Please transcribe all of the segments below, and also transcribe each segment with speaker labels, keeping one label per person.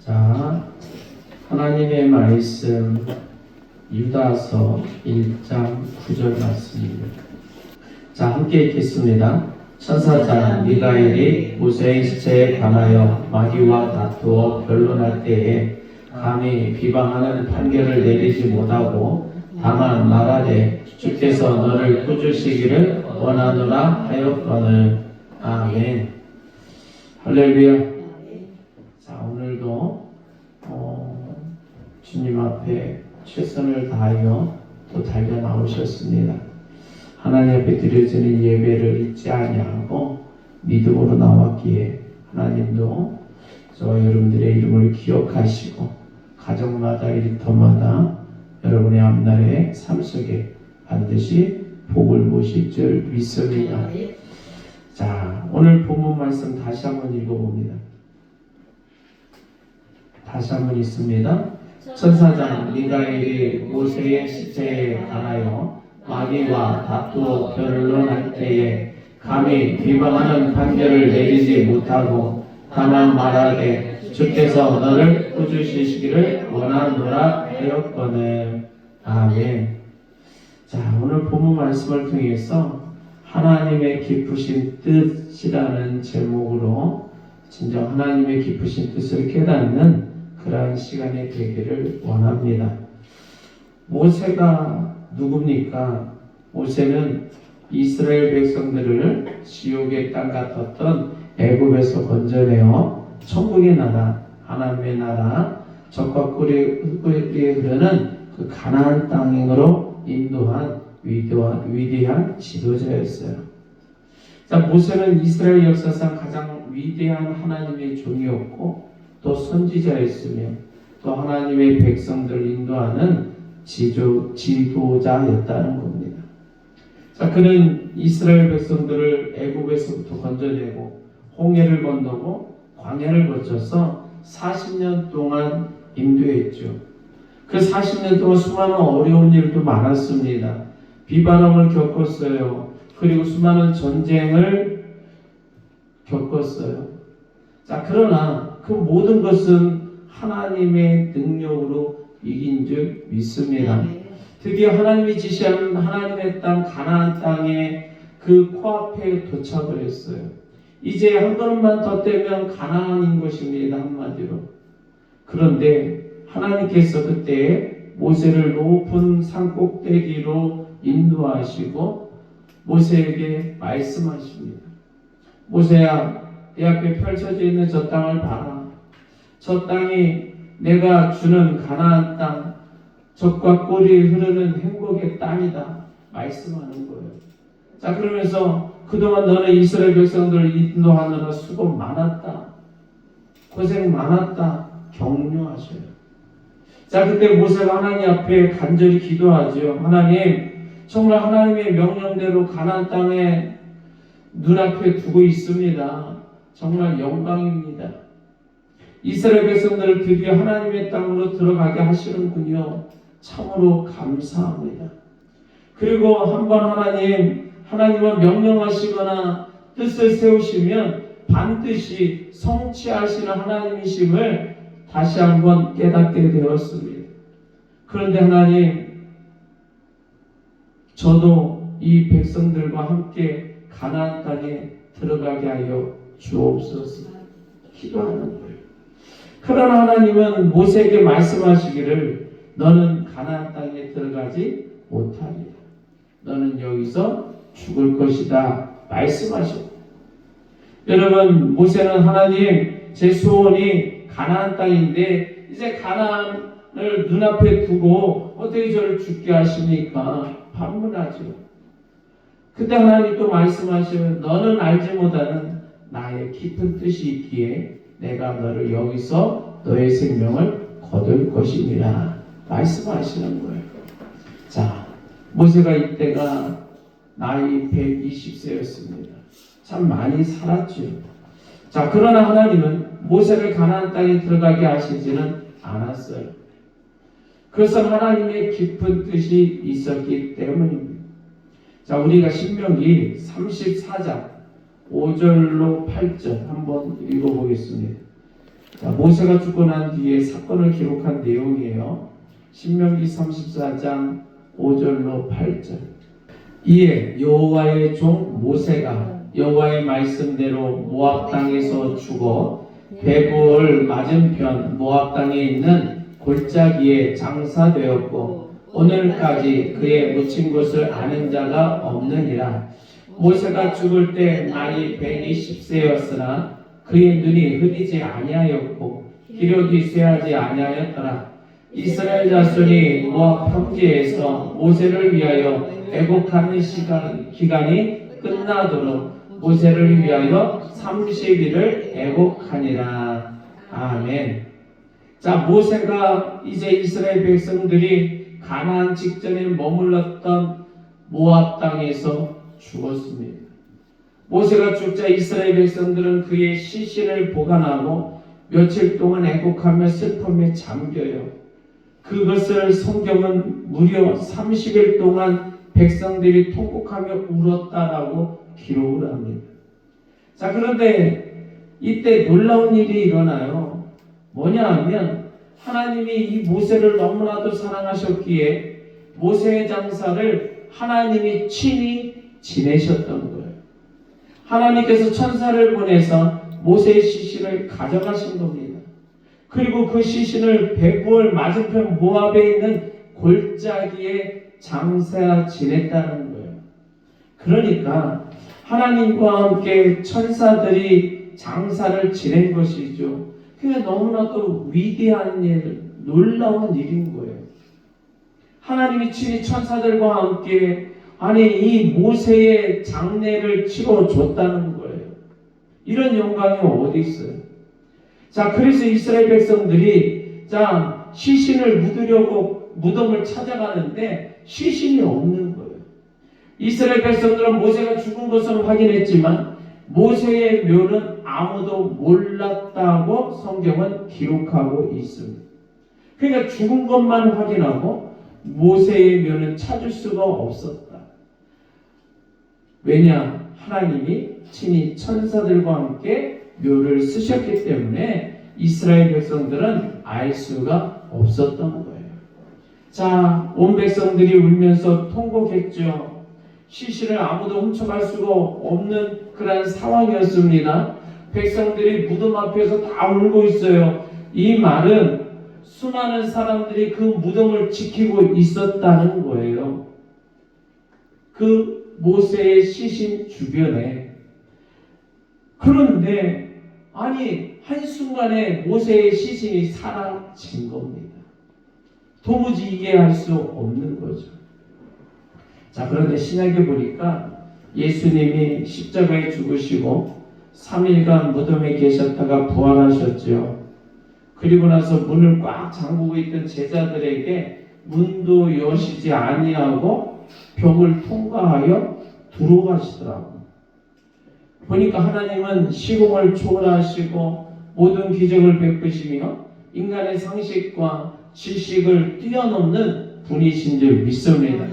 Speaker 1: 자, 하나님의 말씀 유다서 1장 9절 말씀입니다. 자, 함께 읽겠습니다. 천사장 미가엘이 모세의 시체에 관하여 마귀와 다투어 변론할 때에 감히 비방하는 판결을 내리지 못하고 다만 말하되 주께서 너를 꾸짖으시기를 원하노라 하였거늘. 아멘. 할렐루야. 자, 오늘도 주님 앞에 최선을 다하여 또 달려 나오셨습니다. 하나님 앞에 드려지는 예배를 잊지 아니하고 믿음으로 나왔기에 하나님도 저와 여러분들의 이름을 기억하시고 가정마다 일터마다 여러분의 앞날의 삶 속에 반드시 복을 보실 줄 믿습니다. 자, 오늘 본문 말씀 다시 한번 읽어봅니다. 다시 한번 읽습니다. 천사장 미가엘이 모세의 시체에 관하여 마귀와 다투어 변론할 때에 감히 비방하는 판결을 내리지 못하고 다만 말하되 주께서 너를 꾸짖으시기를 원하노라 하였거늘. 아멘. 자, 오늘 본문 말씀을 통해서 하나님의 기쁘신 뜻이라는 제목으로 진정 하나님의 기쁘신 뜻을 깨닫는 그러한 시간이 되기를 원합니다. 모세가 누굽니까? 모세는 이스라엘 백성들을 지옥의 땅 같았던 애굽에서 건져내어 천국의 나라, 하나님의 나라, 적과 꿀이 흐르는 그 가나안 땅으로 인도한 위대한 지도자였어요. 자, 모세는 이스라엘 역사상 가장 위대한 하나님의 종이었고 또 선지자였으며 또 하나님의 백성들을 인도하는 지도자였다는 겁니다. 자, 그는 이스라엘 백성들을 애굽에서부터 건져내고 홍해를 건너고 광야를 거쳐서 40년 동안 인도했죠. 그 40년 동안 수많은 어려운 일도 많았습니다. 비바람을 겪었어요. 그리고 수많은 전쟁을 겪었어요. 자, 그러나 그 모든 것은 하나님의 능력으로 이긴 줄 믿습니다. 드디어 하나님이 지시한 하나님의 땅 가나안 땅에 그 코앞에 도착을 했어요. 이제 한 걸음만 더 떼면 가나안인 것입니다. 한마디로. 그런데 하나님께서 그때 모세를 높은 산 꼭대기로 인도하시고 모세에게 말씀하십니다. 모세야, 내 앞에 펼쳐져 있는 저 땅을 봐라. 저 땅이 내가 주는 가나안 땅, 젖과 꿀이 흐르는 행복의 땅이다. 말씀하는 거예요. 자, 그러면서 그동안 너는 이스라엘 백성들을 인도하느라 수고 많았다. 고생 많았다. 격려하셔요. 자, 그때 모세가 하나님 앞에 간절히 기도하죠. 하나님, 정말 하나님의 명령대로 가나안 땅에 눈앞에 두고 있습니다. 정말 영광입니다. 이스라엘 백성들을 드디어 하나님의 땅으로 들어가게 하시는군요. 참으로 감사합니다. 그리고 한번 하나님은 명령하시거나 뜻을 세우시면 반드시 성취하시는 하나님이심을 다시 한번 깨닫게 되었습니다. 그런데 하나님, 저도 이 백성들과 함께 가나안 땅에 들어가게 하여 주옵소서. 기도하는 거예요. 그러나 하나님은 모세에게 말씀하시기를 너는 가나안 땅에 들어가지 못하리라. 너는 여기서 죽을 것이다. 말씀하셨고, 여러분, 모세는 하나님, 제 소원이 가나안 땅인데 이제 가나안을 눈앞에 두고 어떻게 저를 죽게 하십니까? 반문하죠. 그때 하나님 또 말씀하시면 너는 알지 못하는 나의 깊은 뜻이 있기에 내가 너를 여기서 너의 생명을 거둘 것이니라. 말씀하시는 거예요. 자, 모세가 이때가 나이 120세였습니다. 참 많이 살았죠. 자, 그러나 하나님은 모세를 가나안 땅에 들어가게 하시지는 않았어요. 그래서 하나님의 깊은 뜻이 있었기 때문입니다. 자, 우리가 신명기 34장 5절로 8절 한번 읽어보겠습니다. 자, 모세가 죽고 난 뒤에 사건을 기록한 내용이에요. 신명기 34장 5절로 8절. 이에 여호와의 종 모세가 여호와의 말씀대로 모압 땅에서 죽어 베골 맞은편 모압 땅에 있는 골짜기에 장사되었고 오늘까지 그의 묻힌 곳을 아는 자가 없느니라. 모세가 죽을 때 나이 120세였으나 그의 눈이 흐리지 아니하였고 기력이 쇠하지 아니하였더라. 이스라엘 자손이 모압 평지에서 모세를 위하여 애곡하는 기간이 끝나도록 모세를 위하여 30일을 애곡하니라. 아멘. 자, 모세가 이제 이스라엘 백성들이 가나안 직전에 머물렀던 모압 땅에서 죽었습니다. 모세가 죽자 이스라엘 백성들은 그의 시신을 보관하고 며칠 동안 애곡하며 슬픔에 잠겨요. 그것을 성경은 무려 30일 동안 백성들이 통곡하며 울었다라고 기록을 합니다. 자, 그런데 이때 놀라운 일이 일어나요. 뭐냐 하면 하나님이 이 모세를 너무나도 사랑하셨기에 모세의 장사를 하나님이 친히 지내셨던 거예요. 하나님께서 천사를 보내서 모세의 시신을 가져가신 겁니다. 그리고 그 시신을 베골 맞은편 모압에 있는 골짜기에 장사 지냈다는 거예요. 그러니까 하나님과 함께 천사들이 장사를 지낸 것이죠. 그게 너무나도 위대한 일, 놀라운 일인 거예요. 하나님이 친히 천사들과 함께 이 모세의 장례를 치러줬다는 거예요. 이런 영광이 어디 있어요? 자, 그래서 이스라엘 백성들이 시신을 묻으려고 무덤을 찾아가는데 시신이 없는 거예요. 이스라엘 백성들은 모세가 죽은 것을 확인했지만 모세의 묘는 아무도 몰랐다고 성경은 기록하고 있습니다. 그러니까 죽은 것만 확인하고 모세의 묘는 찾을 수가 없었다. 왜냐? 하나님이 친히 천사들과 함께 묘를 쓰셨기 때문에 이스라엘 백성들은 알 수가 없었던 거예요. 자, 온 백성들이 울면서 통곡했죠. 시신을 아무도 훔쳐갈 수가 없는 그런 상황이었습니다. 백성들이 무덤 앞에서 다 울고 있어요. 이 말은 수많은 사람들이 그 무덤을 지키고 있었다는 거예요. 그 모세의 시신 주변에. 그런데 한순간에 모세의 시신이 사라진 겁니다. 도무지 이해할 수 없는 거죠. 자, 그런데 신약에 보니까 예수님이 십자가에 죽으시고 3일간 무덤에 계셨다가 부활하셨죠. 그리고 나서 문을 꽉 잠그고 있던 제자들에게 문도 여시지 아니하고 벽을 통과하여 들어가시더라고요. 보니까 하나님은 시공을 초월하시고 모든 기적을 베푸시며 인간의 상식과 지식을 뛰어넘는 분이신 줄 믿습니다.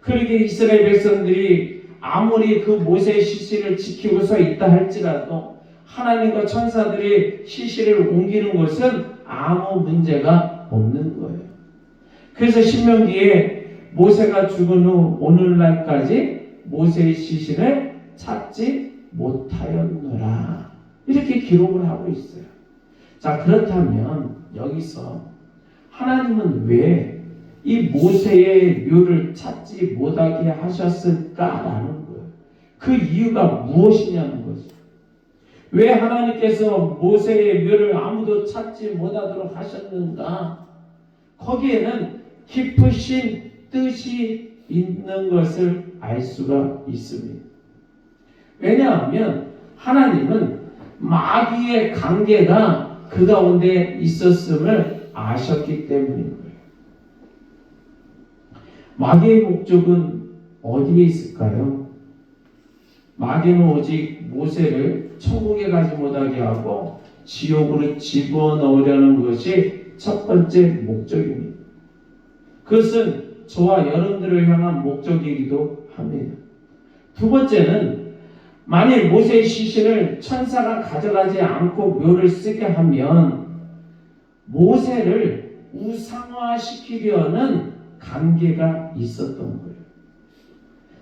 Speaker 1: 그렇게 이스라엘 백성들이 아무리 그 모세의 시신을 지키고 서 있다 할지라도 하나님과 천사들이 시신을 옮기는 것은 아무 문제가 없는 거예요. 그래서 신명기에 모세가 죽은 후 오늘날까지 모세의 시신을 찾지 못하였노라, 이렇게 기록을 하고 있어요. 자, 그렇다면 여기서 하나님은 왜 이 모세의 묘를 찾지 못하게 하셨을까라는 거예요. 그 이유가 무엇이냐는 거죠. 왜 하나님께서 모세의 묘를 아무도 찾지 못하도록 하셨는가? 거기에는 깊으신 뜻이 있는 것을 알 수가 있습니다. 왜냐하면 하나님은 마귀의 관계가 그 가운데 있었음을 아셨기 때문인 거예요. 마귀의 목적은 어디에 있을까요? 마귀는 오직 모세를 천국에 가지 못하게 하고 지옥으로 집어넣으려는 것이 첫 번째 목적입니다. 그것은 저와 여러분들을 향한 목적이기도 합니다. 두 번째는 만일 모세의 시신을 천사가 가져가지 않고 묘를 쓰게 하면 모세를 우상화시키려는 관계가 있었던 거예요.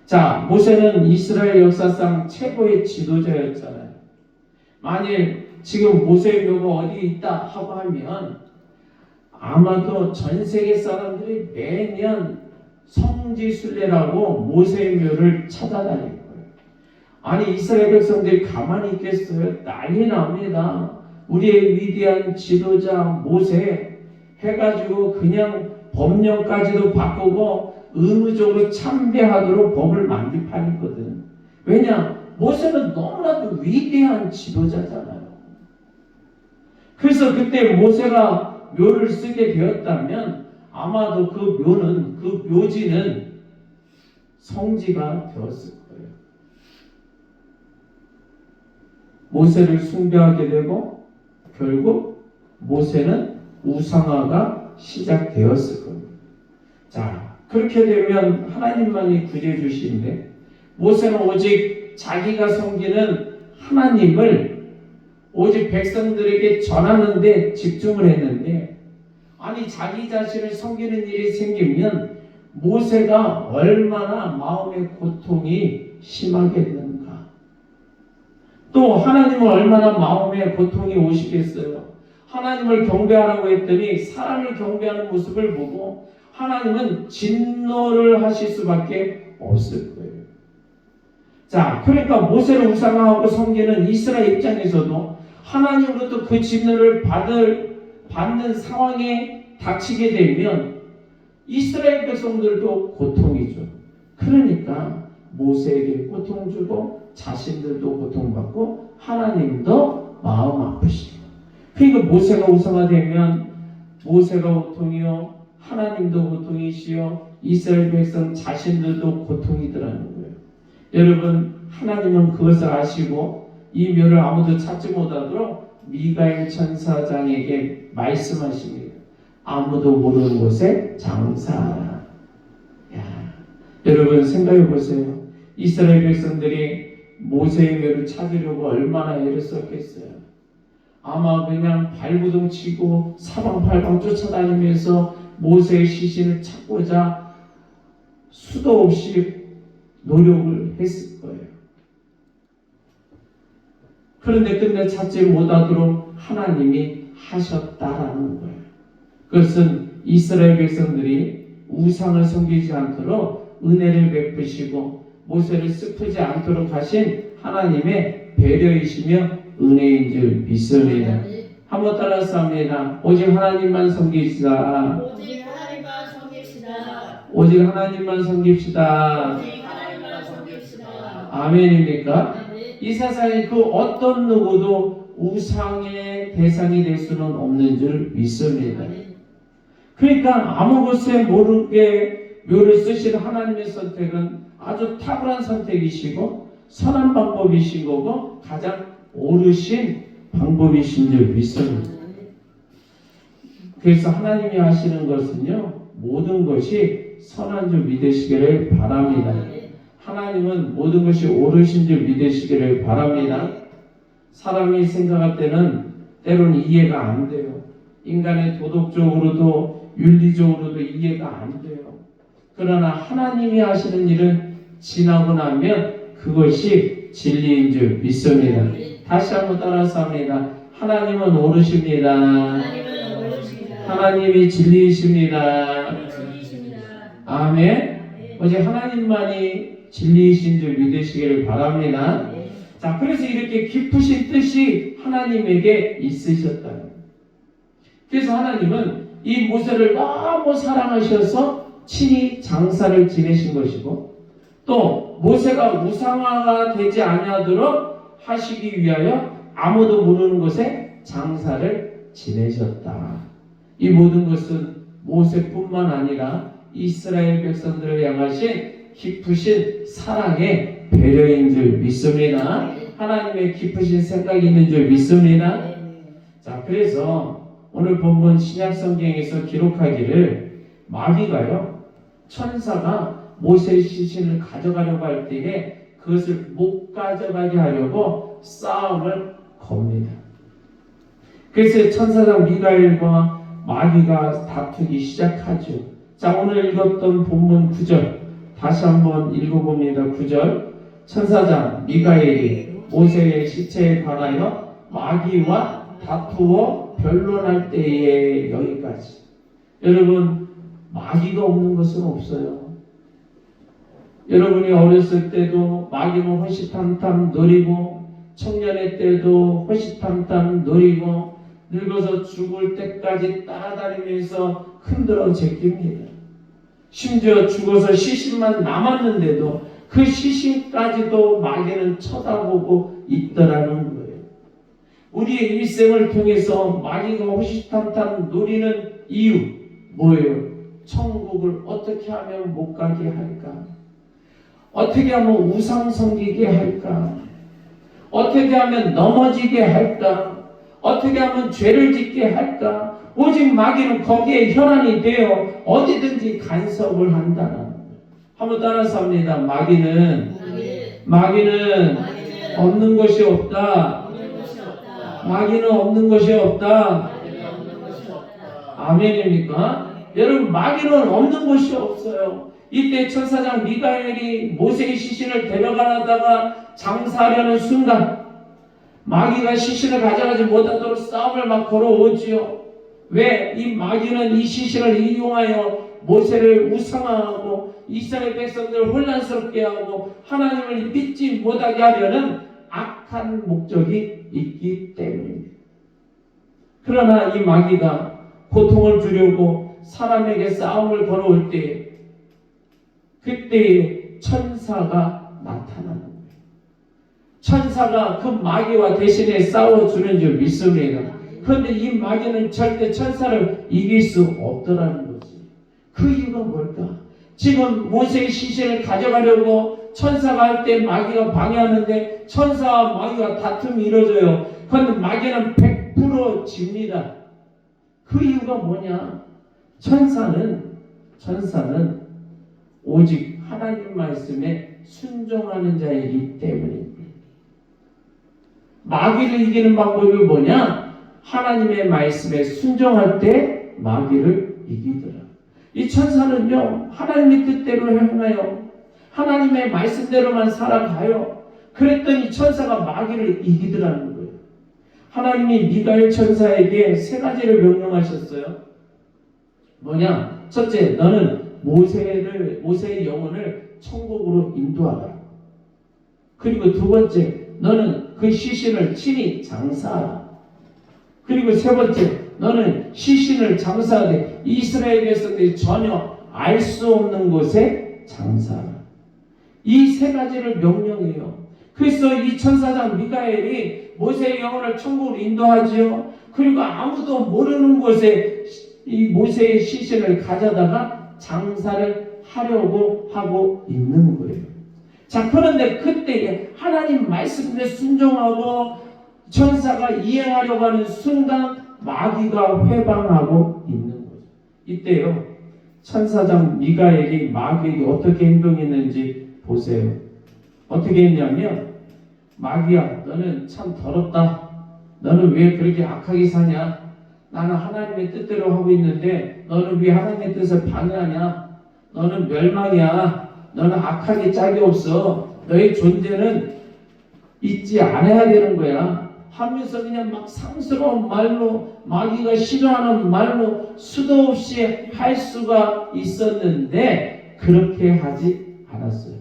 Speaker 1: 자, 모세는 이스라엘 역사상 최고의 지도자였잖아요. 만일 지금 모세의 묘가 어디 있다 하고 하면 아마도 전 세계 사람들이 매년 성지순례라고 모세의 묘를 찾아다닐 거예요. 아니, 이스라엘 백성들이 가만히 있겠어요? 난리 납니다. 우리의 위대한 지도자 모세 해가지고 그냥 법령까지도 바꾸고 의무적으로 참배하도록 법을 만들판이거든. 왜냐? 모세는 너무나도 위대한 지도자잖아요. 그래서 그때 모세가 묘를 쓰게 되었다면 아마도 그 묘는, 그 묘지는 성지가 되었을 거예요. 모세를 숭배하게 되고 결국 모세는 우상화가 시작되었을 겁니다. 자, 그렇게 되면 하나님만이 구제해 주시는데 모세는 오직 자기가 섬기는 하나님을 오직 백성들에게 전하는 데 집중을 했는데, 아니 자기 자신을 섬기는 일이 생기면 모세가 얼마나 마음의 고통이 심하겠는가. 또 하나님은 얼마나 마음의 고통이 오시겠어요. 하나님을 경배하라고 했더니 사람을 경배하는 모습을 보고 하나님은 진노를 하실 수밖에 없을 거예요. 자, 그러니까 모세를 우상화하고 섬기는 이스라엘 입장에서도 하나님으로부터 그 진노를 받는 상황에 닥치게 되면 이스라엘 백성들도 고통이죠. 그러니까 모세에게 고통 주고 자신들도 고통받고 하나님도 마음 아프시고, 그러니까 모세가 우상화되면 모세가 고통이요 하나님도 고통이시요 이스라엘 백성 자신들도 고통이더라는 거예요. 여러분, 하나님은 그것을 아시고 이 묘를 아무도 찾지 못하도록 미가엘 천사장에게 말씀하십니다. 아무도 모르는 곳에 장사하라. 여러분 생각해 보세요. 이스라엘 백성들이 모세의 묘를 찾으려고 얼마나 애를 썼겠어요. 아마 그냥 발부둥 치고 사방팔방 쫓아다니면서 모세의 시신을 찾고자 수도 없이 노력을 했을 거예요. 그런데 끝내 찾지 못하도록 하나님이 하셨다라는 거예요. 그것은 이스라엘 백성들이 우상을 섬기지 않도록 은혜를 베푸시고 모세를 슬프지 않도록 하신 하나님의 배려이시며 은혜인 줄 믿습니다. 한번 따라서 합니다. 오직 하나님만 섬깁시다.
Speaker 2: 오직 하나님만 섬깁시다.
Speaker 1: 오직 하나님만 섬깁시다.
Speaker 2: 오직 하나님만 섬깁시다.
Speaker 1: 아멘입니까? 이 세상에 그 어떤 누구도 우상의 대상이 될 수는 없는 줄 믿습니다. 그러니까 아무 곳에 모르게 묘를 쓰신 하나님의 선택은 아주 탁월한 선택이시고 선한 방법이신 거고 가장 옳으신 방법이신 줄 믿습니다. 그래서 하나님이 하시는 것은요, 모든 것이 선한 줄 믿으시기를 바랍니다. 하나님은 모든 것이 옳으신 줄 믿으시기를 바랍니다. 사람이 생각할 때는 때로는 이해가 안 돼요. 인간의 도덕적으로도 윤리적으로도 이해가 안 돼요. 그러나 하나님이 하시는 일은 지나고 나면 그것이 진리인 줄 믿습니다. 다시 한번 따라서 합니다. 하나님은 옳으십니다.
Speaker 2: 하나님은 옳으십니다.
Speaker 1: 하나님이 진리이십니다.
Speaker 2: 진리이십니다.
Speaker 1: 아멘. 오직 하나님만이 진리이신 줄 믿으시기를 바랍니다. 자, 그래서 이렇게 깊으신 뜻이 하나님에게 있으셨다. 그래서 하나님은 이 모세를 너무 사랑하셔서 친히 장사를 지내신 것이고, 또 모세가 우상화가 되지 아니하도록 하시기 위하여 아무도 모르는 곳에 장사를 지내셨다. 이 모든 것은 모세뿐만 아니라 이스라엘 백성들을 향하신 깊으신 사랑의 배려인 줄 믿습니다. 하나님의 깊으신 생각이 있는 줄 믿습니다. 자, 그래서 오늘 본문 신약 성경에서 기록하기를 마귀가요, 천사가 모세의 시신을 가져가려고 할 때에 그것을 못 가져가게 하려고 싸움을 겁니다. 그래서 천사장 미가엘과 마귀가 다투기 시작하죠. 자, 오늘 읽었던 본문 9절 다시 한번 읽어봅니다. 9절 천사장 미가엘이 모세의 시체에 관하여 마귀와 다투어 변론할 때에 여기까지. 여러분, 마귀가 없는 것은 없어요. 여러분이 어렸을 때도 마귀는 호시탐탐 노리고, 청년의 때도 호시탐탐 노리고, 늙어서 죽을 때까지 따라다니면서 흔들어 제낍니다. 심지어 죽어서 시신만 남았는데도 그 시신까지도 마귀는 쳐다보고 있더라는 거예요. 우리의 일생을 통해서 마귀가 호시탐탐 노리는 이유 뭐예요? 천국을 어떻게 하면 못 가게 할까? 어떻게 하면 우상 섬기게 할까? 어떻게 하면 넘어지게 할까? 어떻게 하면 죄를 짓게 할까? 오직 마귀는 거기에 혈안이 되어 어디든지 간섭을 한다는 거예요. 한번 따라서 합니다. 마귀는 없는 것이 없다. 마귀는 없는 것이 없다. 아멘입니까? 여러분, 마귀는 없는 것이 없어요. 이때 천사장 미가엘이 모세의 시신을 데려가다가 장사하려는 순간 마귀가 시신을 가져가지 못하도록 싸움을 막 걸어오지요. 왜? 이 마귀는 이 시신을 이용하여 모세를 우상화하고 이스라엘 백성들을 혼란스럽게 하고 하나님을 믿지 못하게 하려는 악한 목적이 있기 때문입니다. 그러나 이 마귀가 고통을 주려고 사람에게 싸움을 걸어올 때 그때에 천사가 나타나는 거예요. 천사가 그 마귀와 대신에 싸워주는 줄 믿습니다. 그런데 이 마귀는 절대 천사를 이길 수 없더라는 거지. 그 이유가 뭘까? 지금 모세의 시신을 가져가려고 천사가 할 때 마귀가 방해하는데 천사와 마귀가 다툼이 이루어져요. 그런데 마귀는 100% 집니다. 그 이유가 뭐냐? 천사는 오직 하나님 말씀에 순종하는 자이기 때문입니다. 마귀를 이기는 방법이 뭐냐? 하나님의 말씀에 순종할 때 마귀를 이기더라. 이 천사는요, 하나님의 뜻대로 행하여 하나님의 말씀대로만 살아가요. 그랬더니 천사가 마귀를 이기더라는 거예요. 하나님이 미가엘 천사에게 3가지를 명령하셨어요. 뭐냐? 첫째, 너는 모세의 영혼을 천국으로 인도하라. 그리고 2번째, 너는 그 시신을 친히 장사하라. 그리고 3번째, 너는 시신을 장사하되 이스라엘 백성들이 전혀 알 수 없는 곳에 장사하라. 이 3가지를 명령해요. 그래서 이 천사장 미가엘이 모세의 영혼을 천국으로 인도하지요. 그리고 아무도 모르는 곳에 이 모세의 시신을 가져다가 장사를 하려고 하고 있는 거예요. 자, 그런데 그때에 하나님 말씀에 순종하고 천사가 이행하려고 하는 순간 마귀가 회방하고 있는 거죠. 이때요, 천사장 미가엘이 마귀에게 어떻게 행동했는지 보세요. 어떻게 했냐면, 마귀야, 너는 참 더럽다. 너는 왜 그렇게 악하게 사냐? 나는 하나님의 뜻대로 하고 있는데 너는 왜 하나님의 뜻을 방해하냐? 너는 멸망이야. 너는 악하게 짝이 없어. 너의 존재는 잊지 않아야 되는 거야. 하면서 그냥 막 상스러운 말로, 마귀가 싫어하는 말로 수도 없이 할 수가 있었는데 그렇게 하지 않았어요.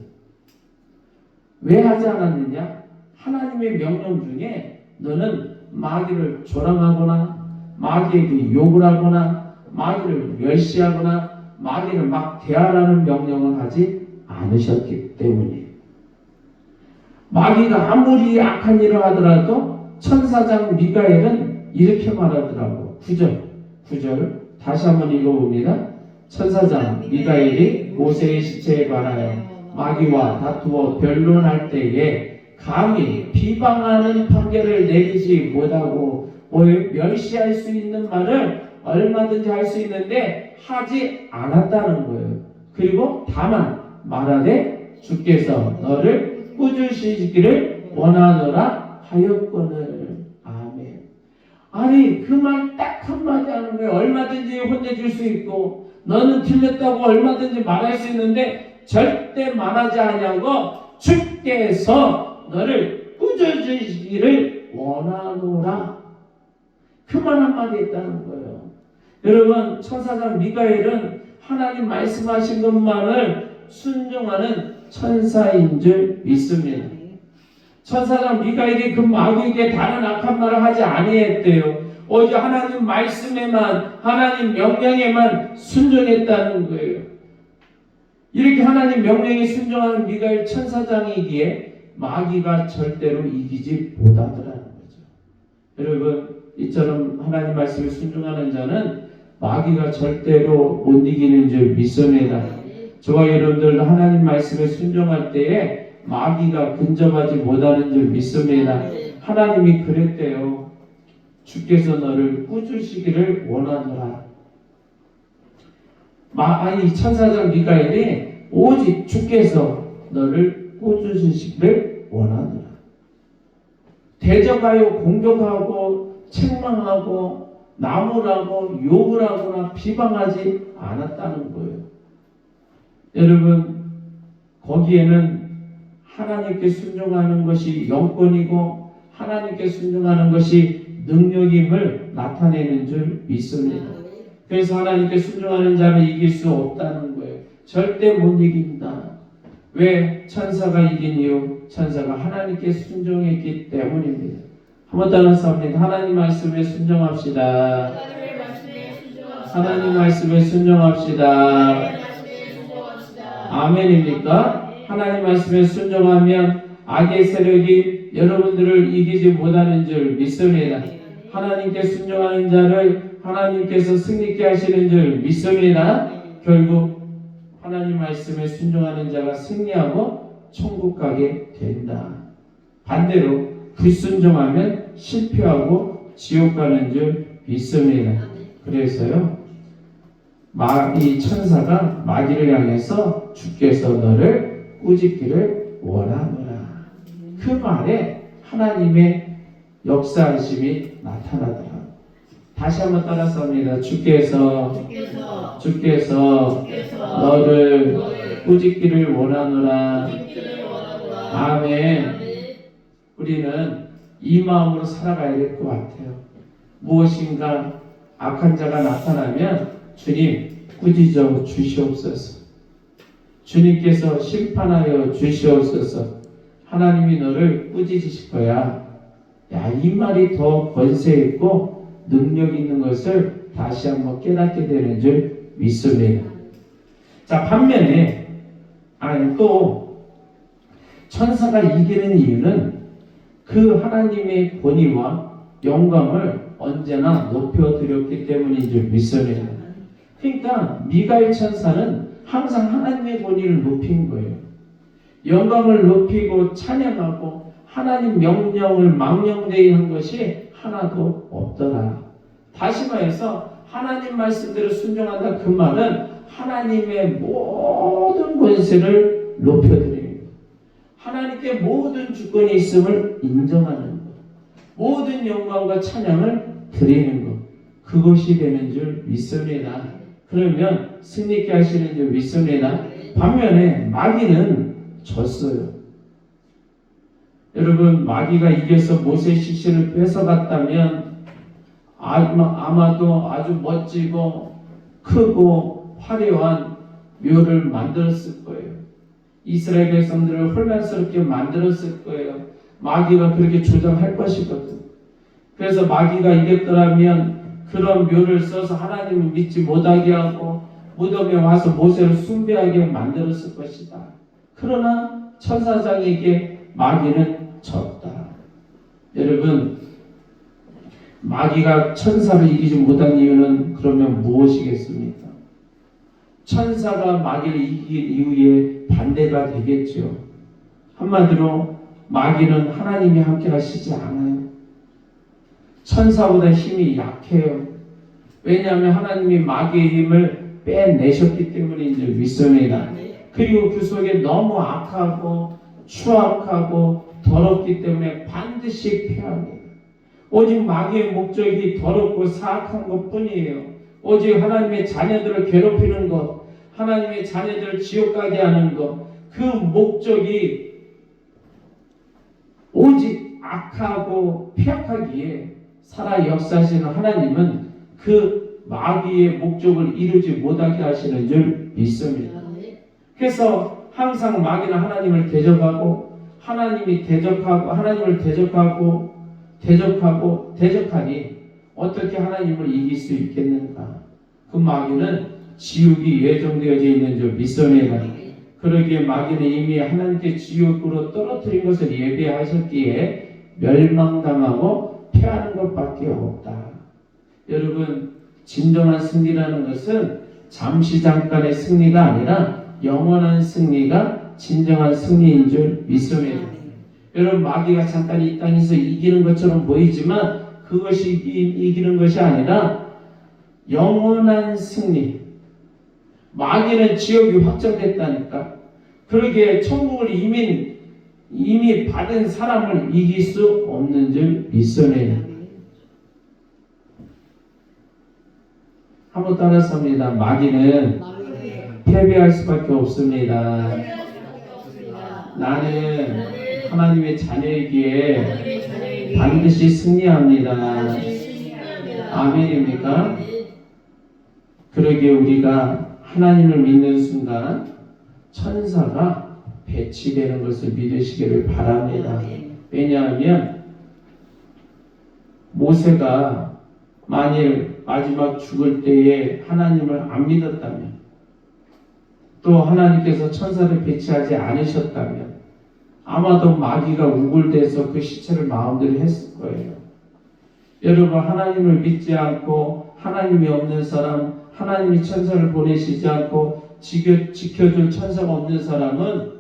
Speaker 1: 왜 하지 않았느냐? 하나님의 명령 중에 너는 마귀를 조롱하거나 마귀에게 욕을 하거나 마귀를 멸시하거나 마귀를 막 대하라는 명령을 하지 않으셨기 때문이에요. 마귀가 아무리 악한 일을 하더라도 천사장 미가엘은 이렇게 말하더라고. 9절 다시 한번 읽어봅니다. 천사장 미가엘이 모세의 시체에 관하여 마귀와 다투어 변론할 때에 감히 비방하는 판결을 내리지 못하고 멸시할 수 있는 말을 얼마든지 할 수 있는데 하지 않았다는 거예요. 그리고 다만 말하되 주께서 너를 꾸짖으시기를 원하노라 하였거늘. 아멘. 아니 그 말 딱 한마디 하는 거예요. 얼마든지 혼내줄 수 있고 너는 틀렸다고 얼마든지 말할 수 있는데 절대 말하지 아니하고 주께서 너를 꾸짖으시기를 원하노라. 그 말 한마디 했다는 거예요. 여러분 천사장 미가엘은 하나님 말씀하신 것만을 순종하는 천사인 줄 믿습니다. 천사장 미가엘이 그 마귀에게 다른 악한 말을 하지 아니했대요. 오직 하나님 말씀에만, 하나님 명령에만 순종했다는 거예요. 이렇게 하나님 명령에 순종하는 미가엘 천사장이기에 마귀가 절대로 이기지 못하더라는 거죠. 여러분 이처럼 하나님 말씀에 순종하는 자는 마귀가 절대로 못 이기는 줄 믿습니다. 저와 여러분들도 하나님 말씀에 순종할 때에 마귀가 근접하지 못하는 줄 믿습니다. 하나님이 그랬대요. 주께서 너를 꾸짖으시기를 원하노라. 아니 천사장 미가엘이 오직 주께서 너를 꾸짖으시기를 원하노라. 대적하여 공격하고 책망하고 나무라고 욕을 하거나 비방하지 않았다는 거예요. 여러분 거기에는 하나님께 순종하는 것이 영권이고 하나님께 순종하는 것이 능력임을 나타내는 줄 믿습니다. 그래서 하나님께 순종하는 자는 이길 수 없다는 거예요. 절대 못 이긴다. 왜? 천사가 이긴 이유, 천사가 하나님께 순종했기 때문입니다. 한번 따라서 합니다. 하나님 말씀에 순종합시다. 하나님 말씀에 순종합시다. 아멘입니까? 하나님 말씀에 순종하면 악의 세력이 여러분들을 이기지 못하는 줄 믿습니다. 하나님께 순종하는 자를 하나님께서 승리케 하시는 줄 믿습니다. 결국 하나님 말씀에 순종하는 자가 승리하고 천국 가게 된다. 반대로 불순종하면 실패하고 지옥 가는 줄 믿습니다. 그래서요, 이 천사가 마귀를 향해서 주께서 너를 꾸짖기를 원하노라. 그 말에 하나님의 역사하심이 나타나더라. 다시 한번 따라서 합니다. 주께서 너를 꾸짖기를 원하노라. 아멘. 우리는 이 마음으로 살아가야 될 것 같아요. 무엇인가 악한 자가 나타나면 주님 꾸짖어 주시옵소서. 주님께서 심판하여 주시옵소서. 하나님이 너를 꾸짖으실 거야. 야, 이 말이 더 권세 있고 능력 있는 것을 다시 한번 깨닫게 되는 줄 믿습니다. 자, 반면에 또 천사가 이기는 이유는 그 하나님의 권위와 영광을 언제나 높여드렸기 때문인 줄 믿습니다. 그러니까 미가엘 천사는 항상 하나님의 권위를 높인 거예요. 영광을 높이고 찬양하고 하나님 명령을 망령되이 한 것이 하나도 없더라. 다시 말해서 하나님 말씀대로 순종한다. 그 말은 하나님의 모든 권세를 높여드리는 것, 하나님께 모든 주권이 있음을 인정하는 것, 모든 영광과 찬양을 드리는 것, 그것이 되는 줄 믿습니다. 그러면 승리케 하시는 줄 믿습니다. 반면에 마귀는 졌어요. 여러분, 마귀가 이겨서 모세 시신을 뺏어갔다면 아마도 아주 멋지고 크고 화려한 묘를 만들었을 거예요. 이스라엘 백성들을 혼란스럽게 만들었을 거예요. 마귀가 그렇게 조장할 것이거든. 그래서 마귀가 이겼더라면 그런 묘를 써서 하나님을 믿지 못하게 하고 무덤에 와서 모세를 숭배하게 만들었을 것이다. 그러나 천사장에게 마귀는 졌다. 여러분, 마귀가 천사를 이기지 못한 이유는 그러면 무엇이겠습니까? 천사가 마귀를 이긴 이후에 반대가 되겠죠. 한마디로 마귀는 하나님이 함께 하시지 않아요. 천사보다 힘이 약해요. 왜냐하면 하나님이 마귀의 힘을 빼내셨기 때문인 줄 믿습니다. 그리고 그 속에 너무 악하고 추악하고 더럽기 때문에 반드시 패합니다. 오직 마귀의 목적이 더럽고 사악한 것뿐이에요. 오직 하나님의 자녀들을 괴롭히는 것, 하나님의 자녀들을 지옥 가게 하는 것, 그 목적이 오직 악하고 폐악하기에 살아 역사하시는 하나님은 그 마귀의 목적을 이루지 못하게 하시는 줄 믿습니다. 그래서 항상 마귀는 하나님을 대적하고 하나님이 대적하고 하나님을 대적하니 어떻게 하나님을 이길 수 있겠는가? 그 마귀는 지옥이 예정되어져 있는 줄 믿습니다. 그러기에 마귀는 이미 하나님께 지옥으로 떨어뜨린 것을 예비하셨기에 멸망당하고 패하는 것밖에 없다. 여러분, 진정한 승리라는 것은 잠시 잠깐의 승리가 아니라 영원한 승리가 진정한 승리인 줄 믿습니다. 여러분, 마귀가 잠깐 이 땅에서 이기는 것처럼 보이지만 그것이 이기는 것이 아니라 영원한 승리. 마귀는 지옥이 확정됐다니까. 그러기에 천국을 이미 받은 사람을 이길 수 없는 줄 믿습니다. 한번 따라서 합니다. 마귀는 패배할 수밖에 없습니다. 나는 하나님의 자녀이기에 반드시 승리합니다. 아멘입니까? 그러기에 우리가 하나님을 믿는 순간 천사가 배치되는 것을 믿으시기를 바랍니다. 왜냐하면 모세가 만일 마지막 죽을 때에 하나님을 안 믿었다면, 또 하나님께서 천사를 배치하지 않으셨다면 아마도 마귀가 우글대서 그 시체를 마음대로 했을 거예요. 여러분, 하나님을 믿지 않고 하나님이 없는 사람, 하나님이 천사를 보내시지 않고 지켜줄 천사가 없는 사람은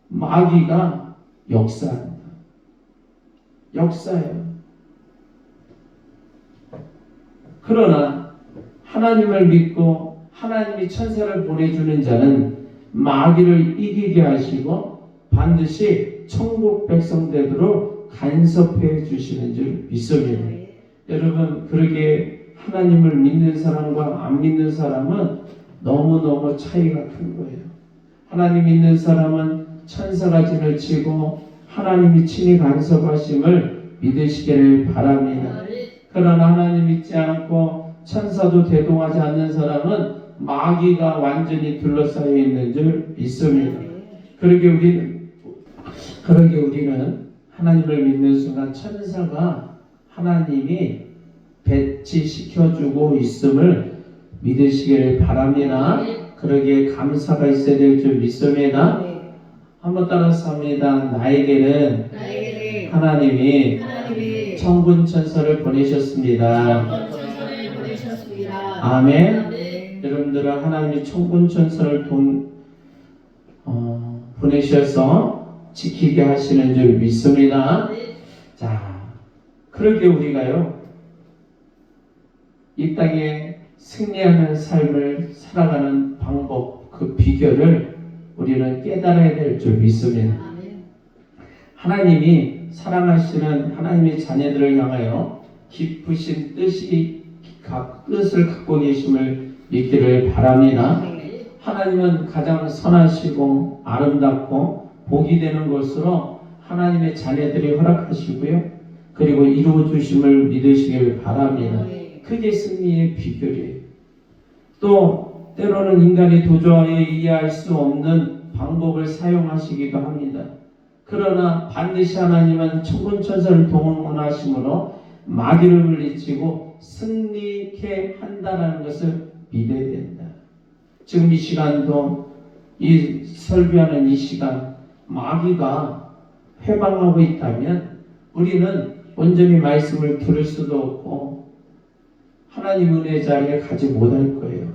Speaker 1: 마귀가 역사합니다. 역사예요. 그러나 하나님을 믿고 하나님이 천사를 보내주는 자는 마귀를 이기게 하시고 반드시 천국 백성 되도록 간섭해 주시는 줄 믿습니다. 여러분, 그러게 하나님을 믿는 사람과 안 믿는 사람은 너무너무 차이가 큰 거예요. 하나님 믿는 사람은 천사가 진을 치고 하나님이 친히 간섭하심을 믿으시기를 바랍니다. 그러나 하나님 믿지 않고 천사도 대동하지 않는 사람은 마귀가 완전히 둘러싸여 있는 줄 믿습니다. 그러게 우리는 하나님을 믿는 순간 천사가 하나님이 배치시켜주고 있음을 믿으시기를 바랍니다. 그러기에 감사가 있어야 될 줄 믿습니다. 한번 따라서 합니다. 나에게는 하나님이 천군 천사를 보내셨습니다. 아멘. 여러분들은 하나님이 천군 천사를 보내셔서 지키게 하시는 줄 믿습니다. 자, 그러게 우리가요, 이 땅에 승리하는 삶을 살아가는 방법, 그 비결을 우리는 깨달아야 될 줄 믿습니다. 하나님이 사랑하시는 하나님의 자녀들을 향하여 깊으신 뜻을 갖고 계심을 믿기를 바랍니다. 하나님은 가장 선하시고 아름답고 복이 되는 것으로 하나님의 자녀들이 허락하시고요, 그리고 이루어 주심을 믿으시기를 바랍니다. 그게 승리의 비결이에요. 또 때로는 인간이 도저히 이해할 수 없는 방법을 사용하시기도 합니다. 그러나 반드시 하나님은 천군 천사를 동원하심으로 마귀를 물리치고 승리케 한다는 것을 믿어야 된다. 지금 이 시간도, 이 설교하는 이 시간, 마귀가 회방하고 있다면 우리는 온전히 말씀을 들을 수도 없고 하나님 은혜 자리에 가지 못할 거예요.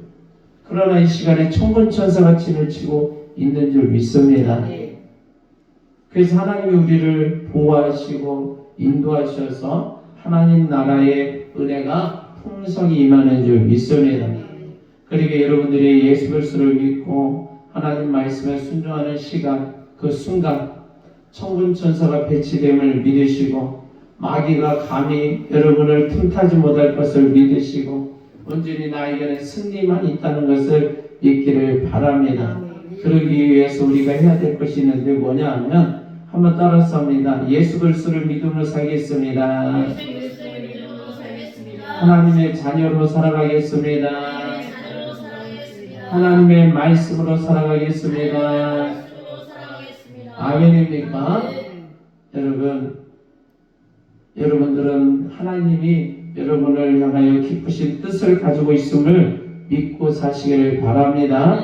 Speaker 1: 그러나 이 시간에 천군 천사가 진을 치고 있는 줄 믿습니다. 그래서 하나님이 우리를 보호하시고 인도하셔서 하나님 나라의 은혜가 풍성히 임하는 줄 믿습니다. 그러게 여러분들이 예수 그리스도를 믿고 하나님 말씀에 순종하는 시간, 그 순간 천군 천사가 배치됨을 믿으시고 마귀가 감히 여러분을 틈타지 못할 것을 믿으시고 온전히 나에게는 승리만 있다는 것을 믿기를 바랍니다. 그러기 위해서 우리가 해야 될 것이 있는데 뭐냐 하면 한번 따라서 합니다. 예수 그리스도를 믿음으로 살겠습니다.
Speaker 2: 예수 그리스도를 믿음으로 살겠습니다.
Speaker 1: 하나님의 자녀로 살아가겠습니다.
Speaker 2: 하나님의 자녀로 살아가겠습니다.
Speaker 1: 하나님의 말씀으로 살아가겠습니다.
Speaker 2: 말씀으로 살아가겠습니다.
Speaker 1: 아멘입니까? 여러분들은 하나님이 여러분을 향하여 기쁘신 뜻을 가지고 있음을 믿고 사시기를 바랍니다.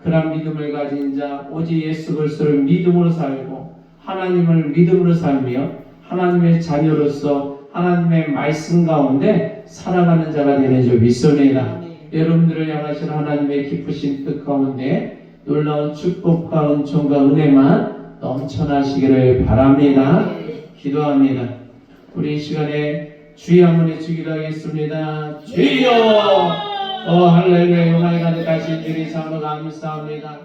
Speaker 1: 그런 믿음을 가진 자 오직 예수 그리스도를 믿음으로 살고 하나님을 믿음으로 살며 하나님의 자녀로서 하나님의 말씀 가운데 살아가는 자가 되는 줄 믿습니다. 여러분들을 향하신 하나님의 기쁘신 뜻 가운데 놀라운 축복과 은총과 은혜만 넘쳐나시기를 바랍니다. 기도합니다. 우리 이 시간에 주의 한번 외치기도 하겠습니다. 주여! 할렐루야. 영광이 가득하신 주님 참으로 감사합니다.